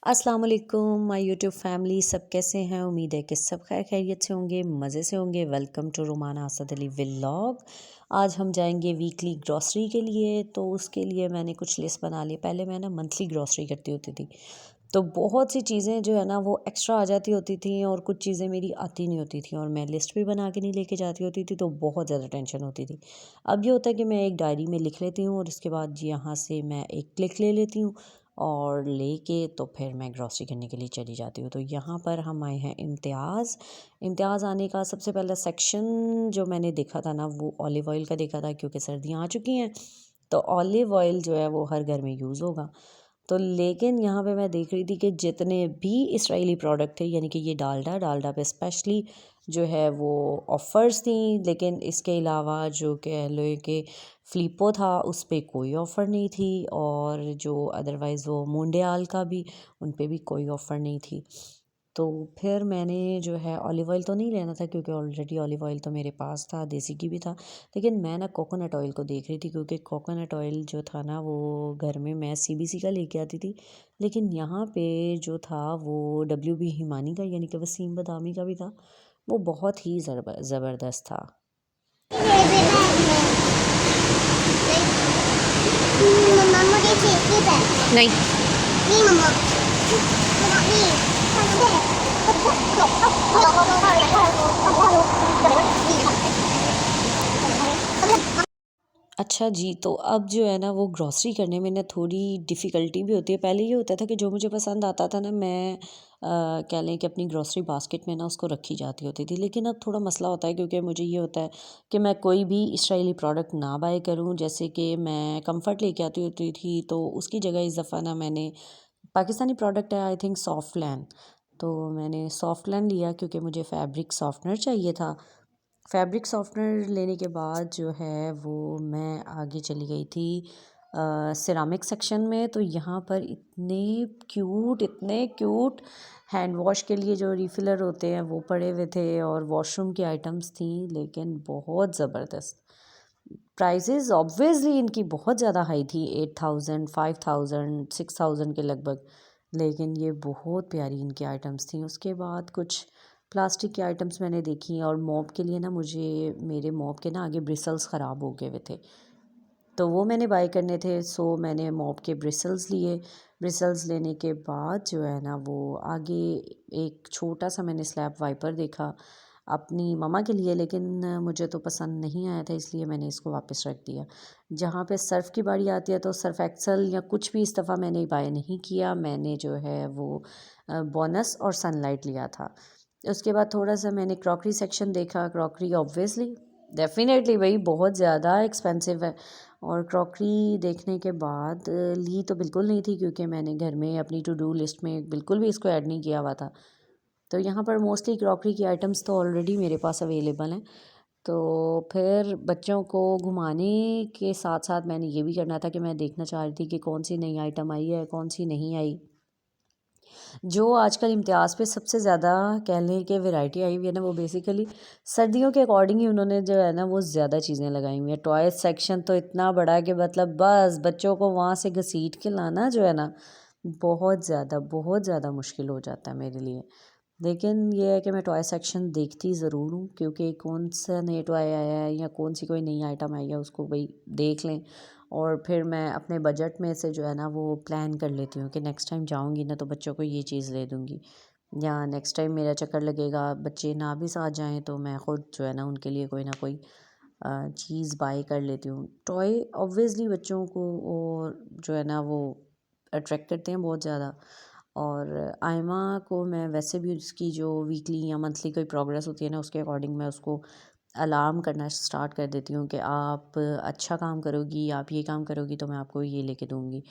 अस्सलाम वालेकुम my YouTube family, सब कैसे हैं। उम्मीद है कि सब खैर खैरियत से होंगे, मज़े से होंगे। Welcome to Rumana Asad Ali vlog. आज हम जाएंगे वीकली ग्रॉसरी के लिए, तो उसके लिए मैंने कुछ लिस्ट बना ली। पहले मैं ना मंथली ग्रॉसरी करती होती थी, तो बहुत सी चीज़ें जो है ना वो एक्स्ट्रा आ जाती होती थी और कुछ चीज़ें मेरी आती नहीं होती थी और मैं लिस्ट भी बना के नहीं लेके जाती होती थी, तो बहुत ज़्यादा टेंशन होती थी। अब ये होता है कि मैं एक डायरी में लिख लेती हूँ और उसके बाद यहाँ से मैं एक क्लिक ले लेती हूँ और लेके तो फिर मैं ग्रॉसरी करने के लिए चली जाती हूँ। तो यहाँ पर हम आए हैं इम्तियाज़। इम्तियाज़ आने का सबसे पहला सेक्शन जो मैंने देखा था ना, वो ऑलिव ऑयल का देखा था, क्योंकि सर्दियाँ आ चुकी हैं तो ऑलिव ऑयल जो है वो हर घर में यूज़ होगा। तो लेकिन यहाँ पे मैं देख रही थी कि जितने भी इसराइली प्रोडक्ट थे, यानी कि ये डालडा पे स्पेशली जो है वो ऑफ़र्स थी, लेकिन इसके अलावा जो कह लो कि फ़्लिपो था उस पे कोई ऑफ़र नहीं थी, और जो अदरवाइज़ वो मोंडियाल का भी, उन पे भी कोई ऑफ़र नहीं थी। तो फिर मैंने जो है ऑलिव ऑयल तो नहीं लेना था, क्योंकि ऑलरेडी ऑलिव ऑयल तो मेरे पास था, देसी घी भी था। लेकिन मैं ना कोकोनट ऑयल को देख रही थी, क्योंकि कोकोनट ऑयल जो था ना वो घर में मैं सीबीसी का लेके आती थी, लेकिन यहाँ पे जो था वो डब्ल्यू बी हिमानी का, यानी कि वसीम बदामी का भी था। वो बहुत ही ज़बरदस्त था। मम्मा मुझे चीज़ है नहीं। नहीं मम्मा नहीं अच्छा जी, तो अब जो है ना वो ग्रॉसरी करने में ना थोड़ी डिफ़िकल्टी भी होती है। पहले ये होता था कि जो मुझे पसंद आता था ना, मैं कह लें कि अपनी ग्रॉसरी बास्केट में ना उसको रखी जाती होती थी। लेकिन अब थोड़ा मसला होता है, क्योंकि मुझे ये होता है कि मैं कोई भी इसराइली प्रोडक्ट ना बाय करूं। जैसे कि मैं कम्फ़र्ट लेके आती होती थी, तो उसकी जगह इस दफ़ा ना मैंने पाकिस्तानी प्रोडक्ट है, आई थिंक सॉफ्टलैन। तो मैंने सॉफ्टलैन लिया क्योंकि मुझे फैब्रिक सॉफ्टनर चाहिए था। फैब्रिक सॉफ्टनर लेने के बाद जो है वो मैं आगे चली गई थी सिरामिक सेक्शन में। तो यहाँ पर इतने क्यूट हैंड वॉश के लिए जो रिफ़िलर होते हैं वो पड़े हुए थे, और वॉशरूम की आइटम्स थी, लेकिन बहुत ज़बरदस्त। प्राइसेस ऑब्वियसली इनकी बहुत ज़्यादा हाई थी, 8,000 5,000 6,000 के लगभग। लेकिन ये बहुत प्यारी इनकी आइटम्स थी। उसके बाद कुछ प्लास्टिक की आइटम्स मैंने देखी, और मॉप के लिए ना मुझे मेरे मॉप के ना आगे ब्रिसल्स ख़राब हो गए हुए थे, तो वो मैंने बाय करने थे। सो मैंने मॉप के ब्रिसल्स लिए। ब्रिसल्स लेने के बाद जो है ना वो आगे एक छोटा सा मैंने स्लैब वाइपर देखा अपनी ममा के लिए, लेकिन मुझे तो पसंद नहीं आया था, इसलिए मैंने इसको वापस रख दिया। जहाँ पे सर्फ़ की बारी आती है तो सर्फ़ एक्सेल या कुछ भी इस दफ़ा मैंने बाय नहीं किया। मैंने जो है वो बोनस और सनलाइट लिया था। उसके बाद थोड़ा सा मैंने क्रॉकरी सेक्शन देखा। क्रॉकरी ऑब्वियसली डेफ़िनेटली भाई बहुत ज़्यादा एक्सपेंसिव है, और क्रॉकरी देखने के बाद ली तो बिल्कुल नहीं थी, क्योंकि मैंने घर में अपनी टू डू लिस्ट में बिल्कुल भी इसको ऐड नहीं किया हुआ था। तो यहाँ पर मोस्टली क्रॉकरी की आइटम्स तो ऑलरेडी मेरे पास अवेलेबल हैं। तो फिर बच्चों को घुमाने के साथ साथ मैंने ये भी करना था कि मैं देखना चाह रही थी कि कौन सी नई आइटम आई है, कौन सी नहीं आई। जो आजकल इम्तियाज़ पे सबसे ज़्यादा कह लें कि वैरायटी आई हुई है ना, वो बेसिकली सर्दियों के अकॉर्डिंग ही उन्होंने जो है ना वो ज़्यादा चीज़ें लगाई हुई हैं। टॉयज़ सेक्शन तो इतना बड़ा है कि मतलब बस बच्चों को वहाँ से घसीट के लाना जो है ना, बहुत ज़्यादा मुश्किल हो जाता है मेरे लिए। लेकिन ये है कि मैं टॉय सेक्शन देखती ज़रूर हूँ, क्योंकि कौन सा नया टॉय आया है या कौन सी कोई नई आइटम आई है उसको भाई देख लें, और फिर मैं अपने बजट में से जो है ना वो प्लान कर लेती हूँ कि नेक्स्ट टाइम जाऊँगी ना तो बच्चों को ये चीज़ ले दूँगी, या नेक्स्ट टाइम मेरा चक्कर लगेगा बच्चे ना भी साथ जाएँ तो मैं ख़ुद जो है ना उनके लिए कोई ना कोई चीज़ बाय कर लेती हूँ। टॉय ऑब्वियसली बच्चों को और जो है ना वो अट्रैक्ट करते हैं बहुत ज़्यादा। और आयमा को मैं वैसे भी उसकी जो वीकली या मंथली कोई प्रोग्रेस होती है ना, उसके अकॉर्डिंग मैं उसको अलार्म करना स्टार्ट कर देती हूँ कि आप अच्छा काम करोगी, आप ये काम करोगी तो मैं आपको ये लेके दूँगी,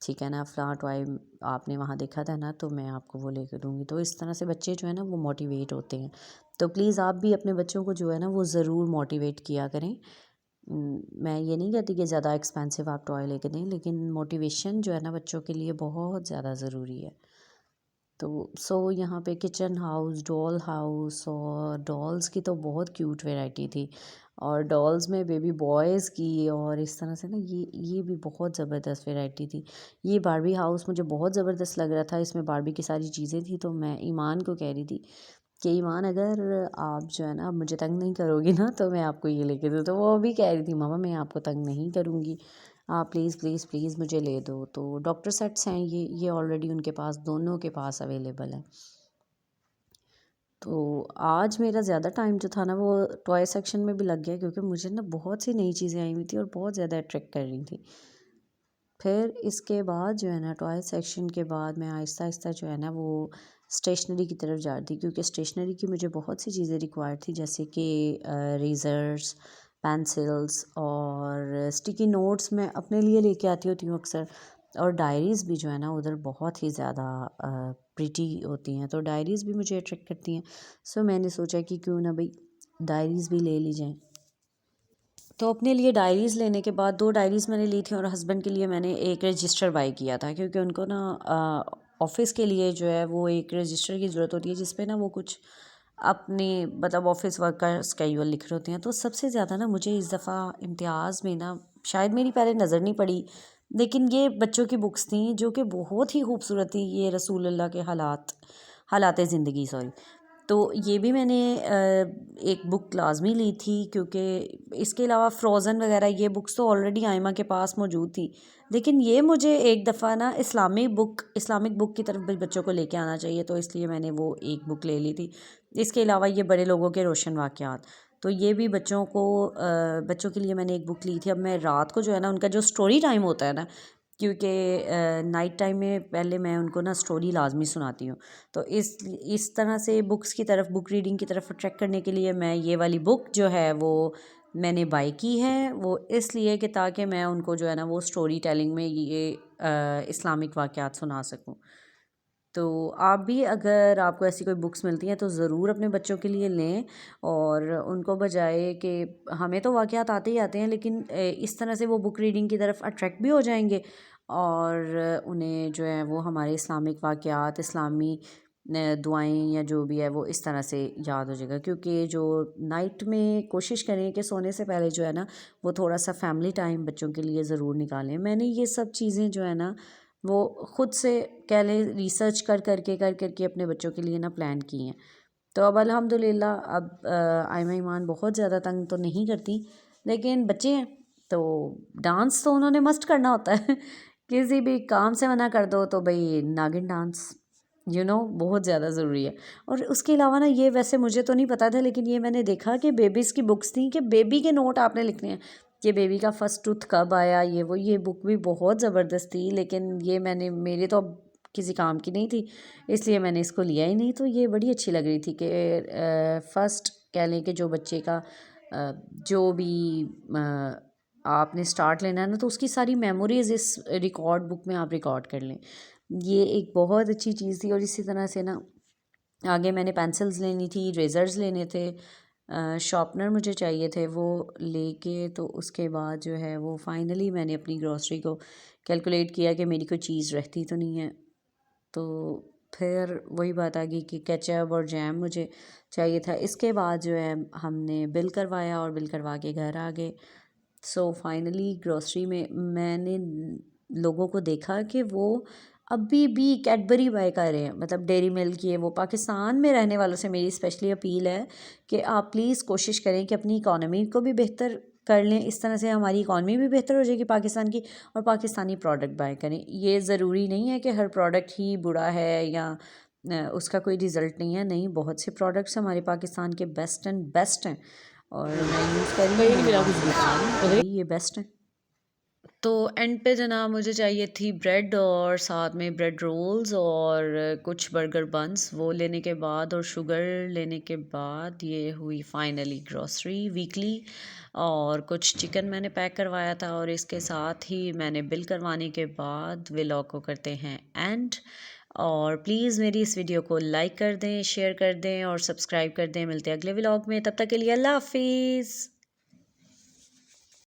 ठीक है ना, फ़लाँ टॉय आपने वहाँ देखा था ना तो मैं आपको वो लेके दूँगी। तो इस तरह से बच्चे जो है ना वो मोटिवेट होते हैं। तो प्लीज़ आप भी अपने बच्चों को जो है ना वो ज़रूर मोटिवेट किया करें। मैं ये नहीं कहती कि ज़्यादा एक्सपेंसिव आप टॉय लेके दें, लेकिन मोटिवेशन जो है ना बच्चों के लिए बहुत ज़्यादा ज़रूरी है। तो यहाँ पे किचन हाउस, डॉल हाउस, और डॉल्स की तो बहुत क्यूट वैरायटी थी। और डॉल्स में बेबी बॉयज़ की और इस तरह से ना ये भी बहुत ज़बरदस्त वैरायटी थी। ये बारबी हाउस मुझे बहुत ज़बरदस्त लग रहा था, इसमें बारबी की सारी चीज़ें थी। तो मैं ईमान को कह रही थी कि ईमान, अगर आप जो है ना अब मुझे तंग नहीं करोगी ना तो मैं आपको ये लेके दूँ। तो वो भी कह रही थी मामा मैं आपको तंग नहीं करूँगी, आप प्लीज़ प्लीज़ प्लीज़ मुझे ले दो। तो डॉक्टर सेट्स हैं ये ऑलरेडी उनके पास, दोनों के पास अवेलेबल है। तो आज मेरा ज़्यादा टाइम जो था ना वो टॉय सेक्शन में भी लग गया, क्योंकि मुझे ना बहुत सी नई चीज़ें आई हुई थी और बहुत ज़्यादा अट्रैक्ट कर रही थी। फिर इसके बाद जो है ना टॉय सेक्शन के बाद मैं आहिस्ता आहिस्ता जो है ना वो स्टेशनरी की तरफ जा रही थी, क्योंकि स्टेशनरी की मुझे बहुत सी चीज़ें रिक्वायर्ड थी, जैसे कि रेज़र्स, पेंसिल्स और स्टिकी नोट्स मैं अपने लिए लेके आती होती हूँ अक्सर। और डायरीज़ भी जो है ना उधर बहुत ही ज़्यादा प्रिटी होती हैं, तो डायरीज़ भी मुझे अट्रैक्ट करती हैं। सो मैंने सोचा कि क्यों ना भाई डायरीज़ भी ले ली जाएँ। तो अपने लिए डायरीज़ लेने के बाद 2 डायरीज़ मैंने ली थी और हस्बैंड के लिए मैंने एक रजिस्टर बाय किया था, क्योंकि उनको ना ऑफ़िस के लिए जो है वो एक रजिस्टर की ज़रूरत होती है, जिस पे ना वो कुछ अपने मतलब ऑफ़िस वर्क का स्केड्यूल लिख रहे होते हैं। तो सबसे ज़्यादा ना मुझे इस दफ़ा इम्तियाज़ में ना शायद मेरी पहले नज़र नहीं पड़ी, लेकिन ये बच्चों की बुक्स थी जो कि बहुत ही खूबसूरत थी। ये रसूलुल्लाह के हालात ज़िंदगी, सॉरी। तो ये भी मैंने एक बुक लाज़मी ली थी, क्योंकि इसके अलावा फ़्रोज़न वगैरह ये बुक्स तो ऑलरेडी आइमा के पास मौजूद थी, लेकिन ये मुझे एक दफ़ा ना इस्लामिक बुक की तरफ भी बच्चों को लेके आना चाहिए, तो इसलिए मैंने वो एक बुक ले ली थी। इसके अलावा ये बड़े लोगों के रोशन वाक़यात, तो ये भी बच्चों के लिए मैंने एक बुक ली थी। अब मैं रात को जो है ना उनका जो स्टोरी टाइम होता है ना, क्योंकि नाइट टाइम में पहले मैं उनको ना स्टोरी लाजमी सुनाती हूँ, तो इस तरह से बुक रीडिंग की तरफ अट्रैक्ट करने के लिए मैं ये वाली बुक जो है वो मैंने बाय की है। वो इसलिए कि ताकि मैं उनको जो है ना वो स्टोरी टेलिंग में ये इस्लामिक वाक़यात सुना सकूँ। तो आप भी अगर आपको ऐसी कोई बुक्स मिलती हैं तो ज़रूर अपने बच्चों के लिए लें, और उनको बजाय कि हमें तो वाक़यात आते ही आते हैं, लेकिन इस तरह से वो बुक रीडिंग की तरफ अट्रैक्ट भी हो जाएंगे और उन्हें जो है वो हमारे इस्लामिक वाक़यात, इस्लामी दुआएं या जो भी है वो इस तरह से याद हो जाएगा। क्योंकि जो नाइट में कोशिश करें कि सोने से पहले जो है ना वो थोड़ा सा फैमिली टाइम बच्चों के लिए ज़रूर निकालें। मैंने ये सब चीज़ें जो है ना वो ख़ुद से कह लें रिसर्च कर करके अपने बच्चों के लिए ना प्लान की हैं। तो अब अल्हम्दुलिल्लाह अब आइमा ईमान बहुत ज़्यादा तंग तो नहीं करती, लेकिन बच्चे हैं तो डांस तो उन्होंने मस्ट करना होता है। किसी भी काम से मना कर दो तो भाई नागिन डांस बहुत ज़्यादा ज़रूरी है। और उसके अलावा ना ये वैसे मुझे तो नहीं पता था, लेकिन ये मैंने देखा कि बेबीज़ की बुक्स थी कि बेबी के नोट आपने लिखने हैं कि बेबी का फर्स्ट टूथ कब आया, ये बुक भी बहुत ज़बरदस्त थी, लेकिन ये मेरे तो अब किसी काम की नहीं थी, इसलिए मैंने इसको लिया ही नहीं। तो ये बड़ी अच्छी लग रही थी कि फ़र्स्ट कह लें कि जो बच्चे का जो भी आपने स्टार्ट लेना है ना तो उसकी सारी मेमोरीज़ इस रिकॉर्ड बुक में आप रिकॉर्ड कर लें। ये एक बहुत अच्छी चीज़ थी। और इसी तरह से ना आगे मैंने पेंसिल्स लेनी थी, रेज़र्स लेने थे, शार्पनर मुझे चाहिए थे, वो लेके तो उसके बाद जो है वो फाइनली मैंने अपनी ग्रॉसरी को कैलकुलेट किया कि मेरी कोई चीज़ रहती तो नहीं है। तो फिर वही बात आ गई कि केचप और जैम मुझे चाहिए था। इसके बाद जो है हमने बिल करवाया और बिल करवा के घर आ गए। सो फाइनली ग्रॉसरी में मैंने लोगों को देखा कि वो अभी भी कैडबरी बाय कर रहे हैं, मतलब डेयरी मिल्क। ये वो पाकिस्तान में रहने वालों से मेरी स्पेशली अपील है कि आप प्लीज़ कोशिश करें कि अपनी इकॉनमी को भी बेहतर कर लें। इस तरह से हमारी इकॉनमी भी बेहतर हो जाएगी पाकिस्तान की, और पाकिस्तानी प्रोडक्ट बाय करें। ये ज़रूरी नहीं है कि हर प्रोडक्ट ही बुरा है या उसका कोई रिज़ल्ट नहीं है। नहीं, बहुत से प्रोडक्ट्स हमारे पाकिस्तान के बेस्ट एंड बेस्ट हैं और मैं यूज़ कर रही हूँ, ये बेस्ट है। तो एंड पे जनाब मुझे चाहिए थी ब्रेड और साथ में ब्रेड रोल्स और कुछ बर्गर बन्स, वो लेने के बाद और शुगर लेने के बाद ये हुई फाइनली ग्रॉसरी वीकली। और कुछ चिकन मैंने पैक करवाया था और इसके साथ ही मैंने बिल करवाने के बाद व्लॉग को करते हैं एंड। और प्लीज़ मेरी इस वीडियो को लाइक कर दें, शेयर कर दें और सब्सक्राइब कर दें। मिलते हैं अगले व्लॉग में, तब तक के लिए अल्लाह हाफिज़।